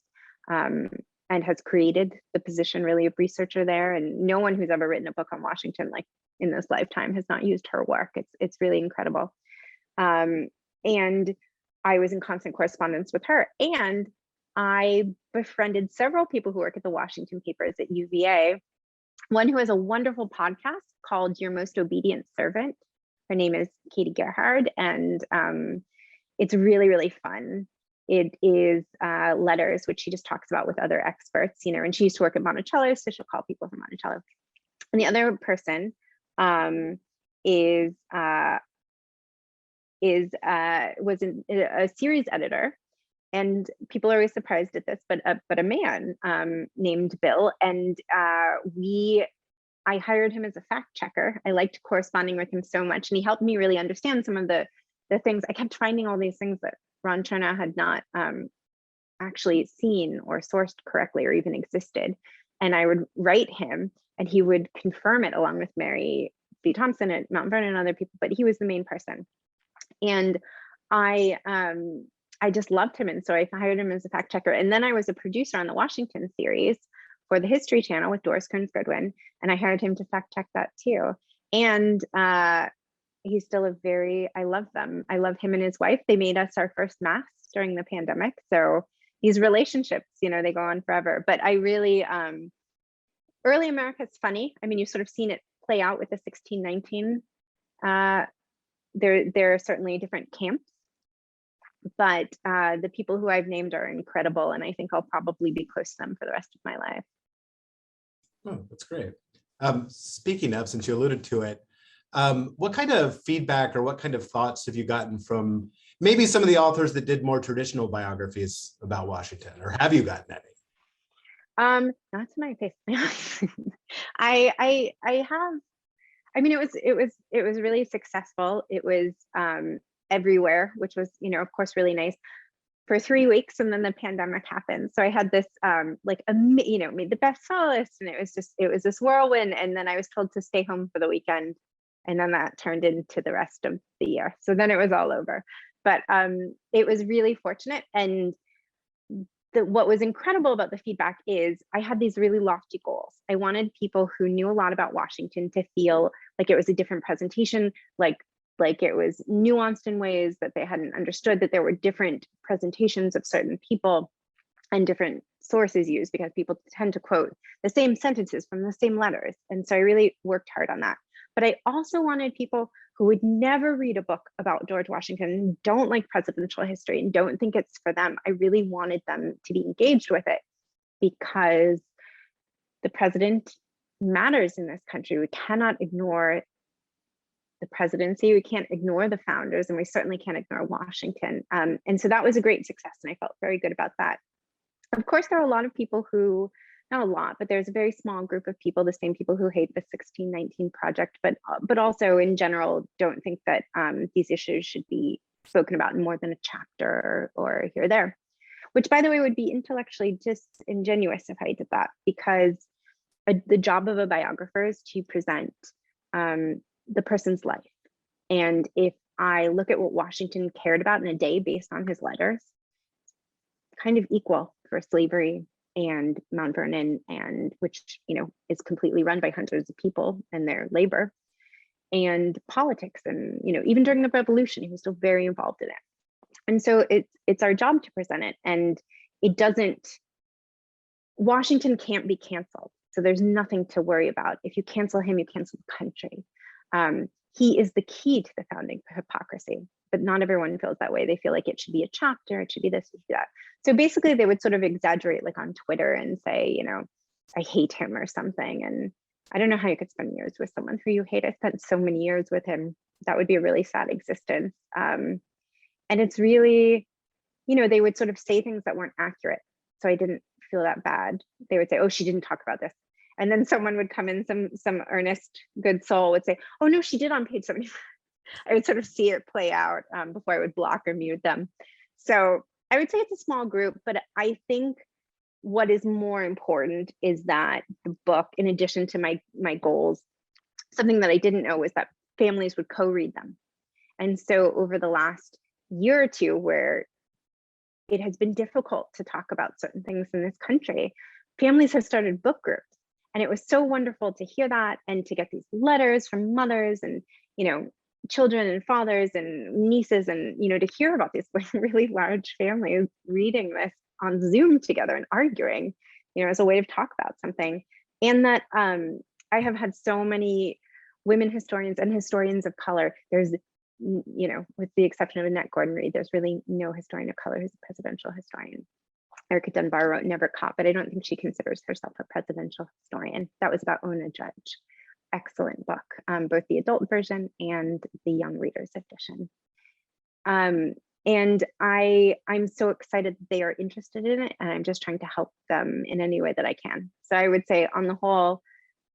and has created the position really of researcher there. And no one who's ever written a book on Washington, like in this lifetime, has not used her work. It's really incredible. And I was in constant correspondence with her. And I befriended several people who work at the Washington papers at UVA. One who has a wonderful podcast called Your Most Obedient Servant. Her name is Katie Gerhard, and it's really, really fun. It is letters, which she just talks about with other experts, you know, and she used to work at Monticello, so she'll call people from Monticello. And the other person was a series editor, and people are always surprised at this, but a man named Bill, and I hired him as a fact checker. I liked corresponding with him so much, and he helped me really understand some of the things. I kept finding all these things that Ron Chernow had not actually seen or sourced correctly or even existed. And I would write him, and he would confirm it along with Mary V. Thompson at Mount Vernon and other people, but he was the main person. And I just loved him. And so I hired him as a fact checker. And then I was a producer on the Washington series for the History Channel with Doris Kearns Goodwin. And I hired him to fact check that too. And he's still I love them. I love him and his wife. They made us our first masks during the pandemic. So these relationships, you know, they go on forever. But I really, early America is funny. I mean, you've sort of seen it play out with the 1619. There are certainly different camps, but the people who I've named are incredible, and I think I'll probably be close to them for the rest of my life. Oh, that's great. Speaking of, since you alluded to it, what kind of feedback or what kind of thoughts have you gotten from maybe some of the authors that did more traditional biographies about Washington, or have you gotten any? Not to my face. I have. I mean, it was really successful. It was everywhere, which was, you know, of course, really nice for 3 weeks, and then the pandemic happened. So I had this you know, made the bestseller list, and it was this whirlwind. And then I was told to stay home for the weekend, and then that turned into the rest of the year. So then it was all over. But it was really fortunate. And what was incredible about the feedback is I had these really lofty goals. I wanted people who knew a lot about Washington to feel like it was a different presentation, like it was nuanced in ways that they hadn't understood, that there were different presentations of certain people and different sources used, because people tend to quote the same sentences from the same letters. And so I really worked hard on that. But I also wanted people who would never read a book about George Washington, don't like presidential history, and don't think it's for them. I really wanted them to be engaged with it, because the president matters in this country. We cannot ignore the presidency. We can't ignore the founders, and we certainly can't ignore Washington. And so that was a great success, and I felt very good about that. Of course, there are a lot of people who, not a lot, but there's a very small group of people, the same people who hate the 1619 project, but also in general don't think that these issues should be spoken about in more than a chapter or here or there, which, by the way, would be intellectually disingenuous if I did that, because the job of a biographer is to present the person's life. And if I look at what Washington cared about in a day based on his letters, kind of equal for slavery and Mount Vernon, and which, you know, is completely run by hundreds of people and their labor, and politics, and, you know, even during the revolution, he was still very involved in it. And so it's our job to present it, and Washington can't be canceled. So there's nothing to worry about. If you cancel him, you cancel the country. He is the key to the founding hypocrisy, but not everyone feels that way. They feel like it should be a chapter, it should be this, it should be that. So basically they would sort of exaggerate, like on Twitter, and say, you know, I hate him or something. And I don't know how you could spend years with someone who you hate. I spent so many years with him. That would be a really sad existence. And it's really, you know, they would sort of say things that weren't accurate. So I didn't feel that bad. They would say, oh, she didn't talk about this. And then someone would come in, some earnest good soul would say, oh no, she did on page 75. I would sort of see it play out before I would block or mute them. So I would say it's a small group, but I think what is more important is that the book, in addition to my goals, something that I didn't know was that families would co-read them. And so over the last year or two, where it has been difficult to talk about certain things in this country, families have started book groups. And it was so wonderful to hear that and to get these letters from mothers and, children and fathers and nieces, and, to hear about these really large families reading this on Zoom together and arguing, as a way to talk about something. And that I have had so many women historians and historians of color. There's, with the exception of Annette Gordon-Reed, there's really no historian of color who's a presidential historian. Erica Dunbar wrote Never Caught, but I don't think she considers herself a presidential historian. That was about Ona Judge. Excellent book, both the adult version and the young readers edition. And I'm so excited that they are interested in it, and I'm just trying to help them in any way that I can. So I would say on the whole,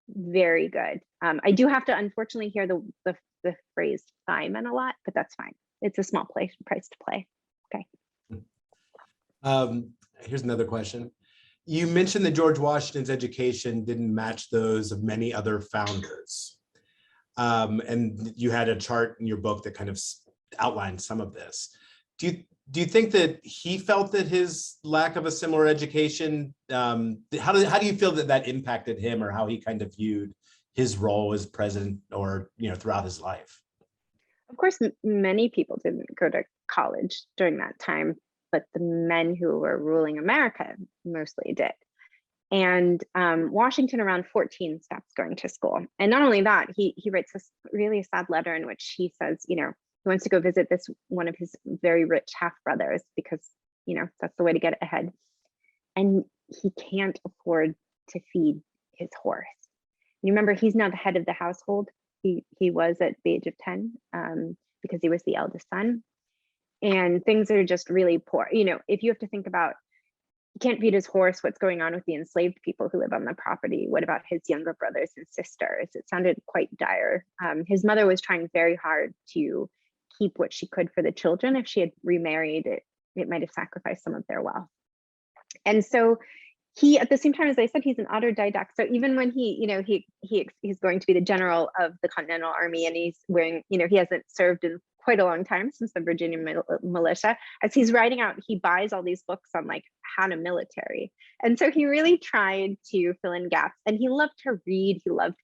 very good. I do have to unfortunately hear the phrase Simon a lot, but that's fine. It's a small price to play. Okay. Here's another question. You mentioned that George Washington's education didn't match those of many other founders. And you had a chart in your book that kind of outlined some of this. Do you think that he felt that his lack of a similar education, how do you feel that impacted him, or how he kind of viewed his role as president, or throughout his life? Of course, many people didn't go to college during that time, but the men who were ruling America mostly did. And Washington, around 14, stops going to school. And not only that, he writes this really sad letter in which he says, he wants to go visit one of his very rich half brothers because, that's the way to get ahead. And he can't afford to feed his horse. You remember, he's now the head of the household. He was at the age of 10 because he was the eldest son. And things are just really poor. If you have to think about, he can't feed his horse, what's going on with the enslaved people who live on the property? What about his younger brothers and sisters? It sounded quite dire. His mother was trying very hard to keep what she could for the children. If she had remarried, it might have sacrificed some of their wealth. And so he, at the same time, as I said, he's an autodidact. So even when he's going to be the general of the Continental Army, and he's wearing, he hasn't served in quite a long time, since the Virginia militia, as he's writing out, he buys all these books on like how to military. And so he really tried to fill in gaps, and he loved to read. He loved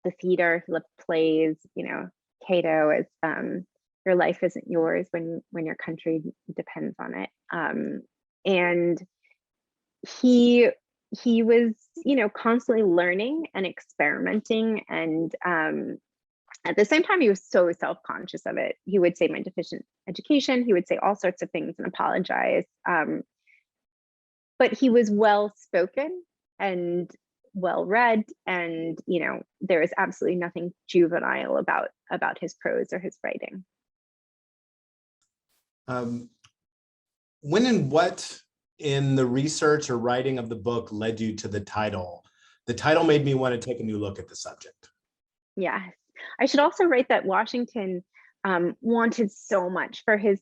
the theater, he loved plays, Cato is your life isn't yours when your country depends on it. And he was, constantly learning and experimenting, and at the same time, he was so self-conscious of it. He would say my deficient education, he would say all sorts of things and apologize. But he was well-spoken and well-read, and there is absolutely nothing juvenile about his prose or his writing. When and what in the research or writing of the book led you to the title? The title made me want to take a new look at the subject. Yes. I should also write that Washington wanted so much for his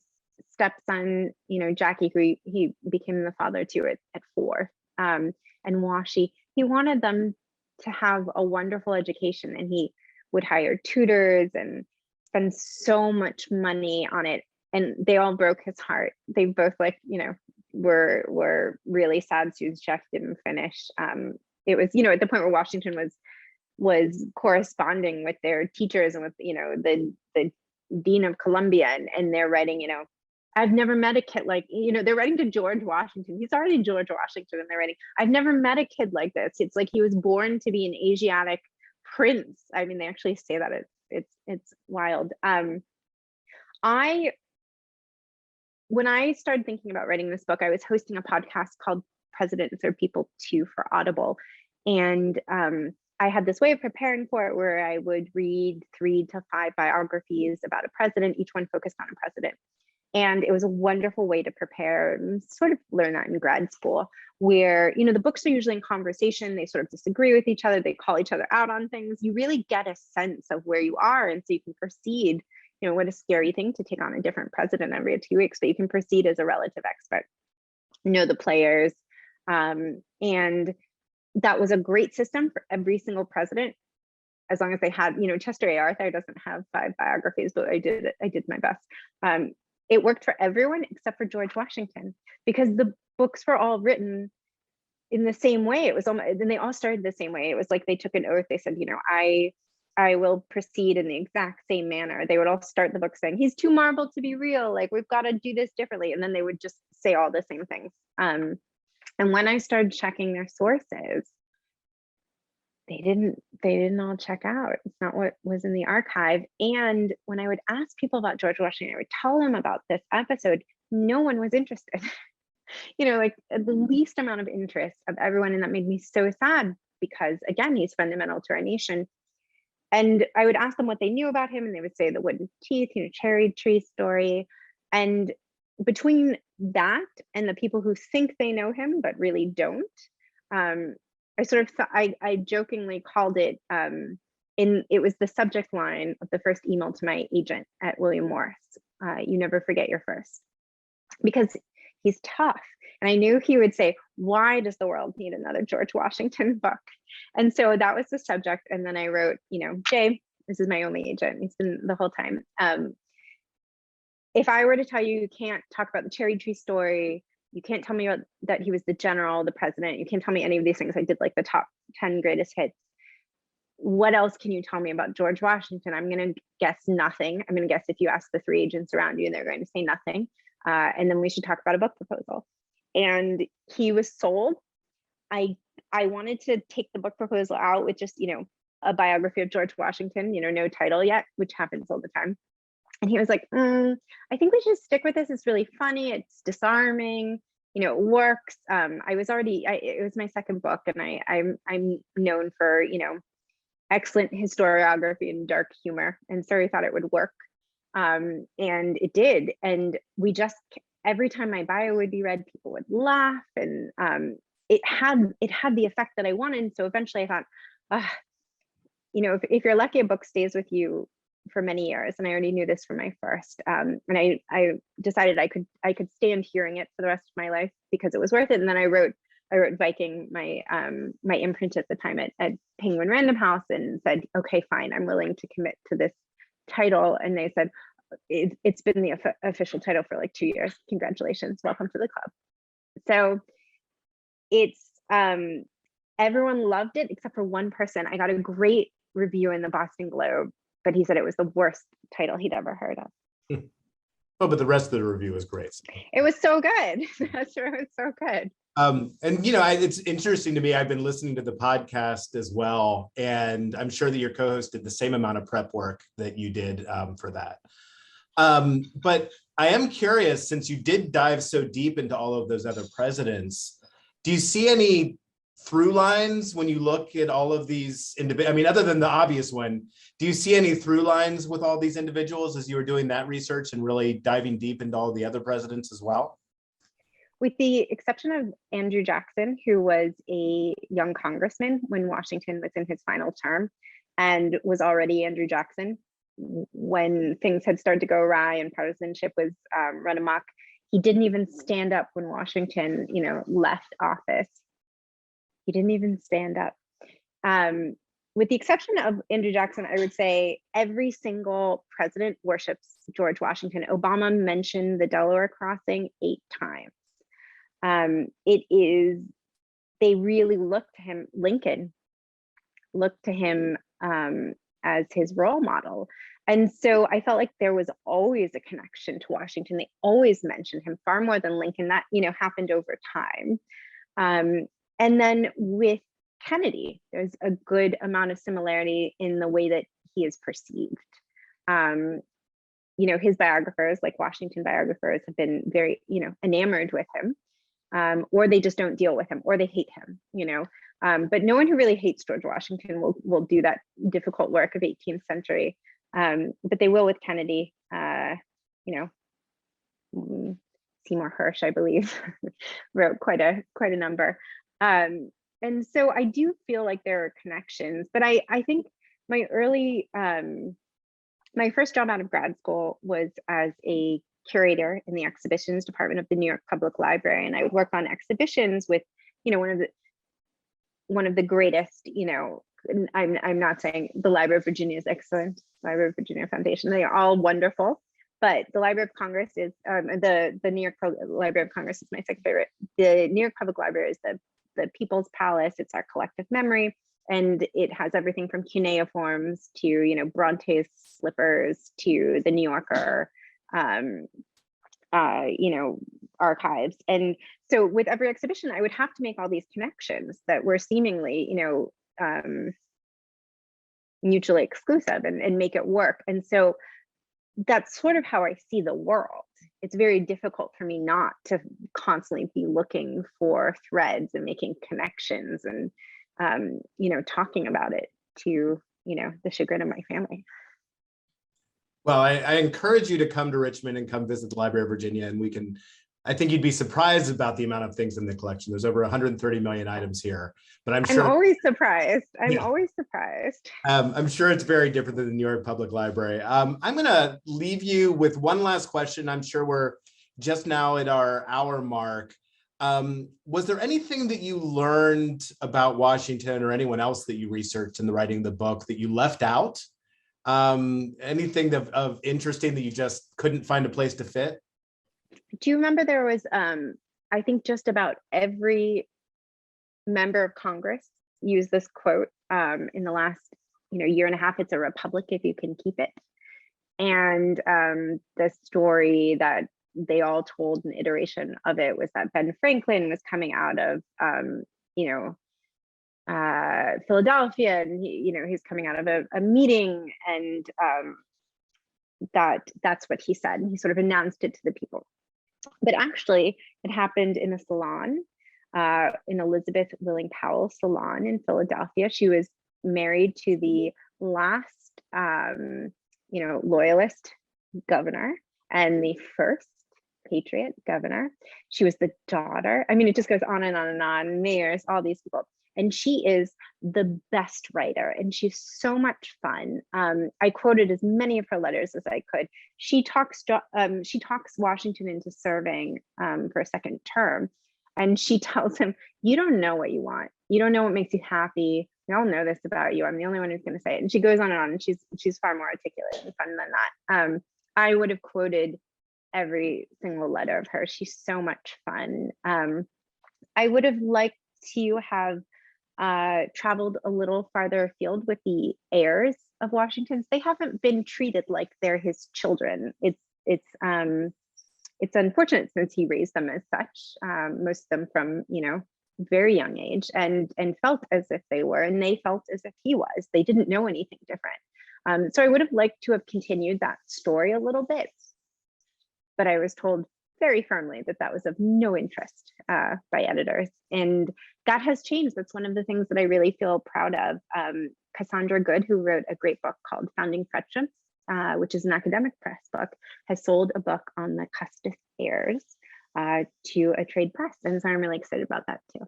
stepson, Jackie, who he became the father to at 4, and Washi. He wanted them to have a wonderful education, and he would hire tutors and spend so much money on it. And they all broke his heart. They both were really sad Sue's check didn't finish. It was, at the point where Washington was corresponding with their teachers and with, the Dean of Columbia, and they're writing, I've never met a kid like, they're writing to George Washington. He's already George Washington, and they're writing, I've never met a kid like this. It's like he was born to be an Asiatic prince. I mean, they actually say that. It's wild. When I started thinking about writing this book, I was hosting a podcast called Presidents Are People Too for Audible. And I had this way of preparing for it where I would read 3 to 5 biographies about a president, each one focused on a president. And it was a wonderful way to prepare and sort of learn that in grad school, where, the books are usually in conversation, they sort of disagree with each other, they call each other out on things. You really get a sense of where you are. And so you can proceed, what a scary thing to take on a different president every 2 weeks, but you can proceed as a relative expert, know the players. And that was a great system for every single president, as long as they had, Chester A. Arthur doesn't have 5 biographies, but I did my best. It worked for everyone except for George Washington, because the books were all written in the same way. It was almost, and they all started the same way. It was like they took an oath. They said, I will proceed in the exact same manner. They would all start the book saying, he's too marble to be real. Like, we've got to do this differently. And then they would just say all the same things. And when I started checking their sources, they didn't all check out. It's not what was in the archive. And when I would ask people about George Washington, I would tell them about this episode, no one was interested. Like the least amount of interest of everyone. And that made me so sad, because again, he's fundamental to our nation. And I would ask them what they knew about him, and they would say the wooden teeth, cherry tree story. And between that and the people who think they know him but really don't, I sort of thought, I jokingly called it, it was the subject line of the first email to my agent at William Morris, you never forget your first, because he's tough. And I knew he would say, why does the world need another George Washington book? And so that was the subject. And then I wrote, Jay, this is my only agent, he's been the whole time. If I were to tell you, you can't talk about the cherry tree story, you can't tell me about that he was the general, the president, you can't tell me any of these things. I did like the top 10 greatest hits. What else can you tell me about George Washington? I'm going to guess nothing. I'm going to guess if you ask the 3 agents around you, they're going to say nothing. And then we should talk about a book proposal. And he was sold. I wanted to take the book proposal out with just, a biography of George Washington, no title yet, which happens all the time. And he was like, I think we should stick with this. It's really funny. It's disarming. It works. It was my second book, and I'm known for, excellent historiography and dark humor. And so I thought it would work. And it did. And every time my bio would be read, people would laugh, and it had the effect that I wanted. So eventually I thought, if you're lucky, a book stays with you for many years. And I already knew this from my first. And I decided I could stand hearing it for the rest of my life because it was worth it. And then I wrote Viking, my imprint at the time at Penguin Random House, and said, okay, fine, I'm willing to commit to this title. And they said, it's been the official title for like 2 years. Congratulations, welcome to the club. So it's everyone loved it except for one person. I got a great review in the Boston Globe, but he said it was the worst title he'd ever heard of. Oh, but the rest of the review was great. It was so good. That's sure, it was so good. And it's interesting to me. I've been listening to the podcast as well, and I'm sure that your co-host did the same amount of prep work that you did for that. But I am curious, since you did dive so deep into all of those other presidents, do you see any through lines when you look at all of these other than the obvious one, do you see any through lines with all these individuals as you were doing that research and really diving deep into all the other presidents as well? With the exception of Andrew Jackson, who was a young congressman when Washington was in his final term and was already Andrew Jackson when things had started to go awry and partisanship was run amok, he didn't even stand up when Washington, left office. He didn't even stand up. With the exception of Andrew Jackson, I would say every single president worships George Washington. Obama mentioned the Delaware crossing 8 times. They really look to him, Lincoln looked to him as his role model. And so I felt like there was always a connection to Washington. They always mentioned him far more than Lincoln. That, happened over time. And then with Kennedy, there's a good amount of similarity in the way that he is perceived. His biographers, like Washington biographers, have been very, enamored with him, or they just don't deal with him, or they hate him, but no one who really hates George Washington will do that difficult work of 18th century. But they will with Kennedy. Seymour Hirsch, I believe, wrote quite a number. And so I do feel like there are connections, but I think my early, my first job out of grad school was as a curator in the exhibitions department of the New York Public Library. And I would work on exhibitions with, you know, one of the greatest, you know, I'm not saying the Library of Virginia is excellent, Library of Virginia Foundation, they are all wonderful, but the Library of Congress is, the New York Library of Congress is my second favorite. The New York Public Library is the People's Palace, it's our collective memory, and it has everything from cuneiforms to, you know, Bronte's slippers to the New Yorker, you know, archives. And so with every exhibition, I would have to make all these connections that were seemingly, you know, mutually exclusive and make it work. And so that's sort of how I see the world. It's very difficult for me not to constantly be looking for threads and making connections and, you know, talking about it to, you know, the chagrin of my family. Well, I encourage you to come to Richmond and come visit the Library of Virginia, and we can, I think you'd be surprised about the amount of things in the collection. There's over 130 million items here, but I'm sure— I'm always surprised. I'm always surprised. I'm sure it's very different than the New York Public Library. I'm going to leave you with one last question. I'm sure we're just now at our hour mark. Was there anything that you learned about Washington or anyone else that you researched in the writing of the book that you left out? Anything of interesting that you just couldn't find a place to fit? Do you remember there was, I think just about every member of Congress used this quote in the last, you know, year and a half. It's a republic if you can keep it. And the story that they all told, an iteration of it, was that Ben Franklin was coming out of, you know, Philadelphia, and he's coming out of a meeting, and that's what he said. He sort of announced it to the people. But actually, it happened in a salon, in Elizabeth Willing Powell's salon in Philadelphia. She was married to the last, loyalist governor and the first patriot governor. She was the daughter. I mean, it just goes on and on and on. Mayors, all these people. And she is the best writer, and she's so much fun. I quoted as many of her letters as I could. She talks Washington into serving for a second term, and she tells him, "You don't know what you want. You don't know what makes you happy. We all know this about you. I'm the only one who's going to say it." And she goes on, and she's far more articulate and fun than that. I would have quoted every single letter of her. She's so much fun. I would have liked to have traveled a little farther afield with the heirs of Washington's. They haven't been treated like they're his children. It's unfortunate, since he raised them as such, most of them from, very young age, and felt as if they were, and they felt as if he was. They didn't know anything different. So I would have liked to have continued that story a little bit, but I was told very firmly that was of no interest by editors, and that has changed. That's one of the things that I really feel proud of. Cassandra Good, who wrote a great book called Founding Frenchdoms, which is an academic press book, has sold a book on the Custis heirs to a trade press, and so I'm really excited about that too.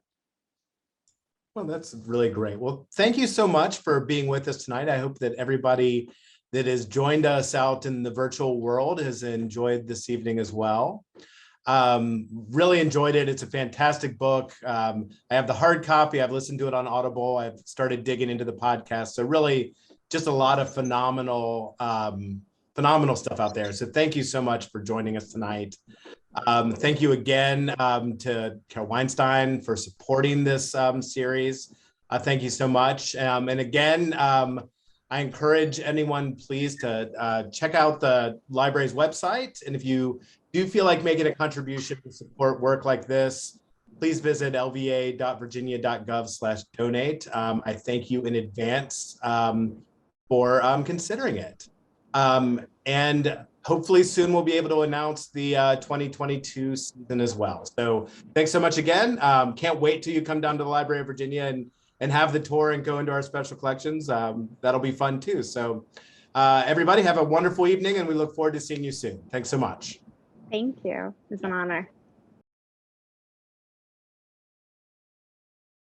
Well, that's really great. Well, thank you so much for being with us tonight. I hope that everybody that has joined us out in the virtual world has enjoyed this evening as well. Really enjoyed it. It's a fantastic book. I have the hard copy. I've listened to it on Audible. I've started digging into the podcast. So really just a lot of phenomenal stuff out there. So thank you so much for joining us tonight. Thank you again to Carole Weinstein for supporting this series. Thank you so much. And again, I encourage anyone, please, to check out the library's website. And if you do feel like making a contribution to support work like this, please visit lva.virginia.gov/donate. I thank you in advance for considering it. And hopefully soon we'll be able to announce the 2022 season as well. So thanks so much again. Can't wait till you come down to the Library of Virginia and have the tour and go into our special collections. That'll be fun too. So everybody have a wonderful evening, and we look forward to seeing you soon. Thanks so much. Thank you. It's an honor.